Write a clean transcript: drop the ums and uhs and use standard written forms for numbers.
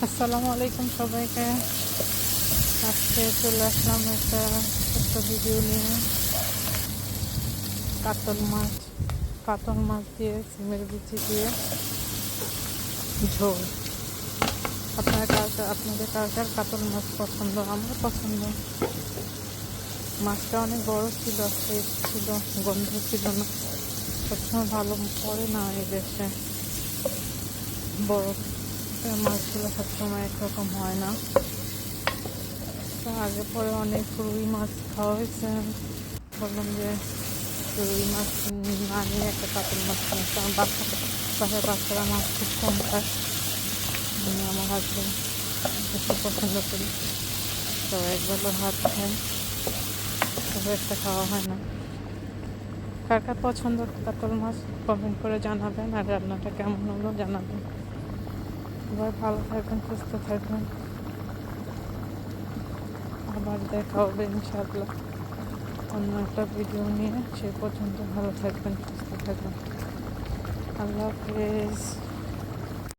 আসসালামু আলাইকুম সবাইকে। আজকে চলে আসলাম একটা ছোট্ট ভিডিও নিয়ে। কাতল মাছ দিয়ে সিমের বিচি দিয়ে ঝোল। আপনাদের কার কার কাতল মাছ পছন্দ? আমার পছন্দ। মাছটা অনেক বড় ছিল, ফ্রেশ ছিল, গন্ধ ছিল না। সবসময় ভালো পড়ে না এই দেশে, বড় মাছগুলো সবসময় একরকম হয় না। তো আগে পরে অনেক রুই মাছ খাওয়া হয়েছে। বললাম যে রুই মাছ না নিয়ে একটা কাতল মাছ নিয়ে, কারণ বাচ্চারা মাছ খুব কম খায়। আমি আমার হাজবেন্ড বেশি পছন্দ করি, তো একবেলা ভাত খাই, তবে একটা খাওয়া হয় না। কার কার পছন্দ কাতল মাছ কমেন্ট করে জানাবেন, আর রান্নাটা কেমন হলো জানাবেন। সবাই ভালো থাকবেন, সুস্থ থাকবেন। আবার দেখা হবে ইনশাআল্লাহ অন্য একটা ভিডিও নিয়ে। সে পর্যন্ত ভালো থাকবেন, সুস্থ থাকবেন। আল্লাহ হাফেজ।